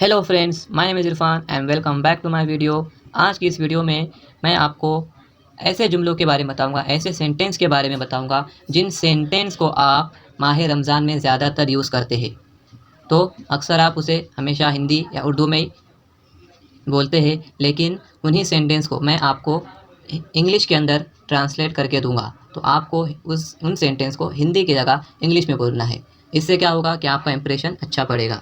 Hello friends, my name is Irfan and welcome back to my video. आज की इस video में मैं आपको ऐसे जुमलों के बारे में बताऊंगा, ऐसे सेंटेंस के बारे में बताऊंगा जिन सेंटेंस को आप माह रमज़ान में ज़्यादातर यूज़ करते हैं। तो अक्सर आप उसे हमेशा हिंदी या उर्दू में ही बोलते हैं, लेकिन उन्हीं सेंटेंस को मैं आपको इंग्लिश के अंदर ट्रांसलेट करके दूंगा। तो आपको उन सेंटेंस को हिंदी की जगह इंग्लिश में बोलना है। इससे क्या होगा कि आपका इंप्रेशन अच्छा पड़ेगा।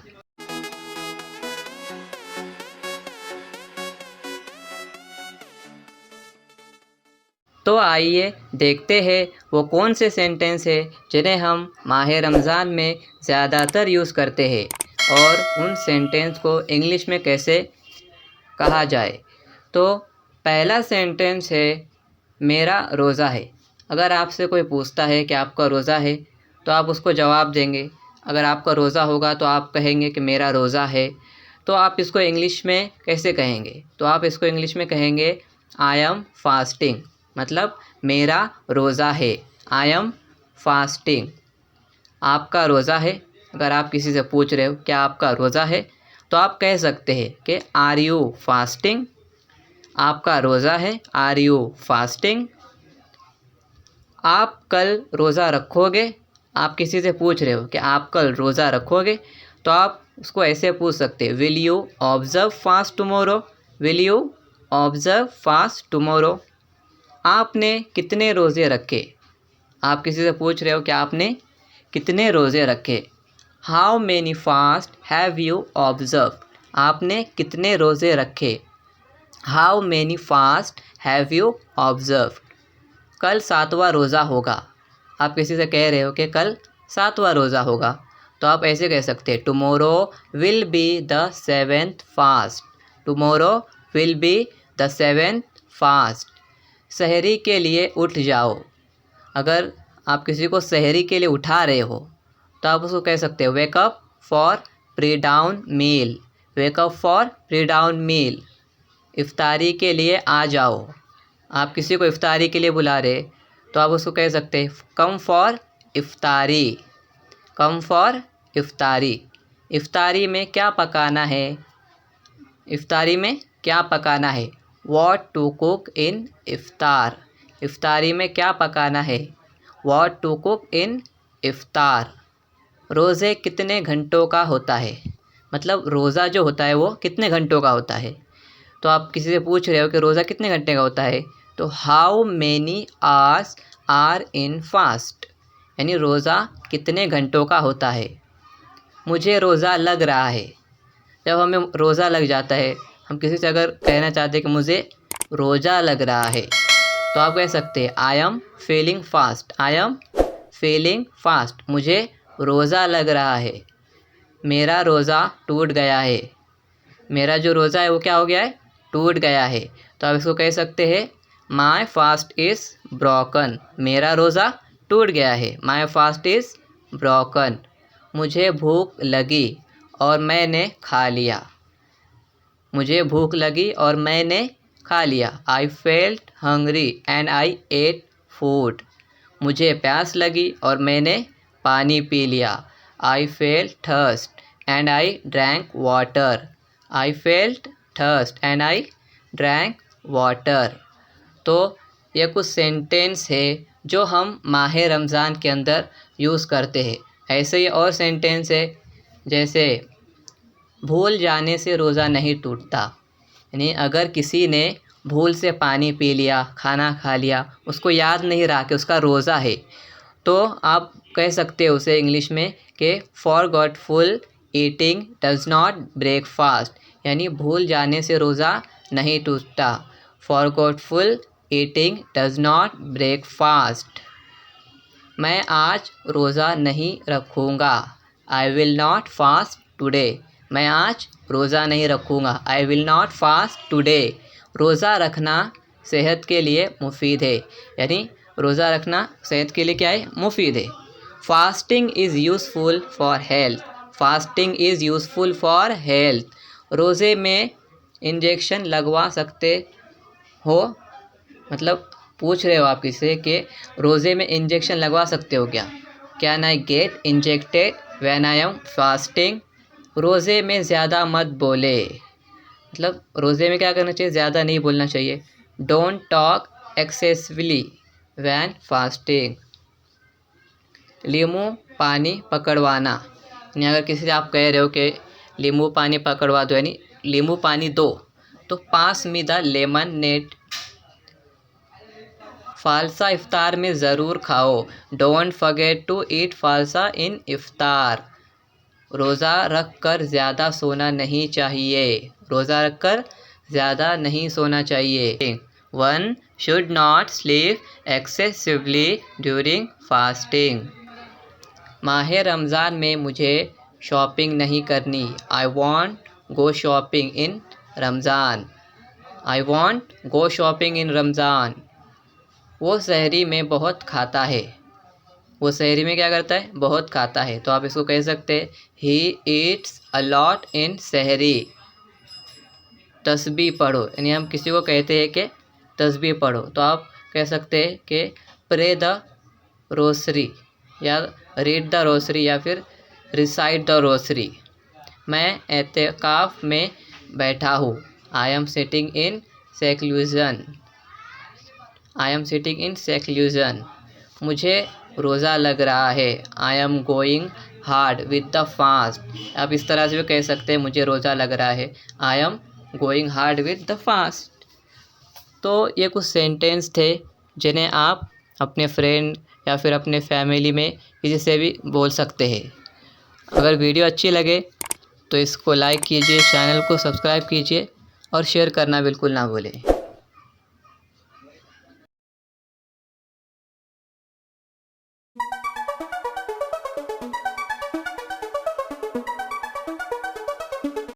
तो आइए देखते हैं वो कौन से सेंटेंस है जिन्हें हम माह रमज़ान में ज़्यादातर यूज़ करते हैं और उन सेंटेंस को इंग्लिश में कैसे कहा जाए। तो पहला सेंटेंस है मेरा रोज़ा है। अगर आपसे कोई पूछता है कि आपका रोज़ा है तो आप उसको जवाब देंगे। अगर आपका रोज़ा होगा तो आप कहेंगे कि मेरा रोज़ा है। तो आप इसको इंग्लिश में कैसे कहेंगे? तो आप इसको इंग्लिश में कहेंगे आई एम फास्टिंग, मतलब मेरा रोज़ा है। I am fasting. आपका रोज़ा है। अगर आप किसी से पूछ रहे हो क्या आपका रोज़ा है, तो आप कह सकते हैं कि आर यू फास्टिंग। आपका रोज़ा है, आर यू फास्टिंग। आप कल रोज़ा रखोगे। आप किसी से पूछ रहे हो कि आप कल रोज़ा रखोगे, तो आप उसको ऐसे पूछ सकते हैं will you observe fast tomorrow. Will you observe fast tomorrow. आपने कितने रोज़े रखे। आप किसी से पूछ रहे हो कि आपने कितने रोज़े रखे। How many fast have you observe. आपने कितने रोज़े रखे। How many fast have you observe. कल 7वां रोज़ा होगा। आप किसी से कह रहे हो कि कल 7वां रोज़ा होगा, तो आप ऐसे कह सकते हैं tomorrow will be the 7th fast. Tomorrow will be the 7th fast. सहरी के लिए उठ जाओ। अगर आप किसी को सहरी के लिए उठा रहे हो तो आप उसको कह सकते हो wake up for pre dawn meal. Wake up for pre dawn meal. इफ्तारी के लिए आ जाओ। आप किसी को इफ्तारी के लिए बुला रहे तो आप उसको कह सकते हैं कम फॉर इफ्तारी। Come for इफ्तारी। इफ्तारी में क्या पकाना है। इफ्तारी में क्या पकाना है। व्हाट टू कुक इन इफ्तार। इफ्तारी में क्या पकाना है। व्हाट टू कुक इन इफ्तार। रोज़े कितने घंटों का होता है, मतलब रोज़ा जो होता है वो कितने घंटों का होता है। तो आप किसी से पूछ रहे हो कि रोज़ा कितने घंटे का होता है, तो how many hours are in fast, यानी रोज़ा कितने घंटों का होता है। मुझे रोज़ा लग रहा है। जब हमें रोज़ा लग जाता है, हम किसी से अगर कहना चाहते हैं कि मुझे रोज़ा लग रहा है, तो आप कह सकते हैं I am feeling fast. I am feeling fast. मुझे रोज़ा लग रहा है। मेरा रोज़ा टूट गया है। मेरा जो रोज़ा है वो क्या हो गया है, टूट गया है। तो आप इसको कह सकते हैं माई फास्ट इज़ ब्रोकन। मेरा रोज़ा टूट गया है। माई फास्ट इज़ ब्रोकन। मुझे भूख लगी और मैंने खा लिया। मुझे भूख लगी और मैंने खा लिया। I felt hungry and I ate food. मुझे प्यास लगी और मैंने पानी पी लिया। I felt thirst and I drank water. I felt thirst and I drank water. तो ये कुछ सेंटेंस है जो हम माह रमज़ान के अंदर यूज़ करते हैं। ऐसे ही और सेंटेंस है जैसे भूल जाने से रोज़ा नहीं टूटता, यानी अगर किसी ने भूल से पानी पी लिया, खाना खा लिया, उसको याद नहीं रहा कि उसका रोज़ा है, तो आप कह सकते हो उसे इंग्लिश में कि forgetful eating does not break fast, यानी भूल जाने से रोज़ा नहीं टूटता। Forgetful eating does not break fast. मैं आज रोज़ा नहीं रखूँगा। I will not fast today. मैं आज रोज़ा नहीं रखूँगा। I will not fast today. रोज़ा रखना सेहत के लिए मुफीद है, यानी रोज़ा रखना सेहत के लिए क्या है, मुफीद है। Fasting is useful for health. Fasting is useful for health. रोज़े में इंजेक्शन लगवा सकते हो, मतलब पूछ रहे हो आप किसी कि रोज़े में इंजेक्शन लगवा सकते हो क्या। Can I get injected when I am fasting. रोज़े में ज़्यादा मत बोले, मतलब रोज़े में क्या करना चाहिए, ज़्यादा नहीं बोलना चाहिए। Don't talk excessively when fasting. लींबू पानी पकड़वाना, यानी अगर किसी से आप कह रहे हो कि लींबू पानी पकड़वा दो, यानी लींबू पानी दो, तो पास मी द लेमन नेट। फालसा इफ्तार में ज़रूर खाओ, डोंट फॉरगेट टू ईट फालसा इन इफ्तार। रोज़ा रख कर ज़्यादा सोना नहीं चाहिए, रोज़ा रख कर ज़्यादा नहीं सोना चाहिए। One should not sleep excessively during fasting. माह रमज़ान में मुझे शॉपिंग नहीं करनी, I won't go shopping in Ramzan. I won't go shopping in Ramzan. वो सहरी में बहुत खाता है, वो सहरी में क्या करता है, बहुत खाता है। तो आप इसको कह सकते हैं he eats a lot in सहरी। तस्बीह पढ़ो, यानी हम किसी को कहते हैं कि तस्बीह पढ़ो, तो आप कह सकते हैं कि प्रे द रोसरी या रीड द रोसरी या फिर रिसाइट द रोसरी। मैं एतकाफ़ में बैठा हूँ, I am sitting in seclusion. I am sitting in seclusion. मुझे रोज़ा लग रहा है, I am going hard with the fast. आप इस तरह से भी कह सकते हैं मुझे रोज़ा लग रहा है, I am going hard with the fast. तो ये कुछ सेंटेंस थे जिन्हें आप अपने फ्रेंड या फिर अपने फैमिली में किसी से भी बोल सकते हैं। अगर वीडियो अच्छी लगे तो इसको लाइक कीजिए, चैनल को सब्सक्राइब कीजिए और शेयर करना बिल्कुल ना भूलें।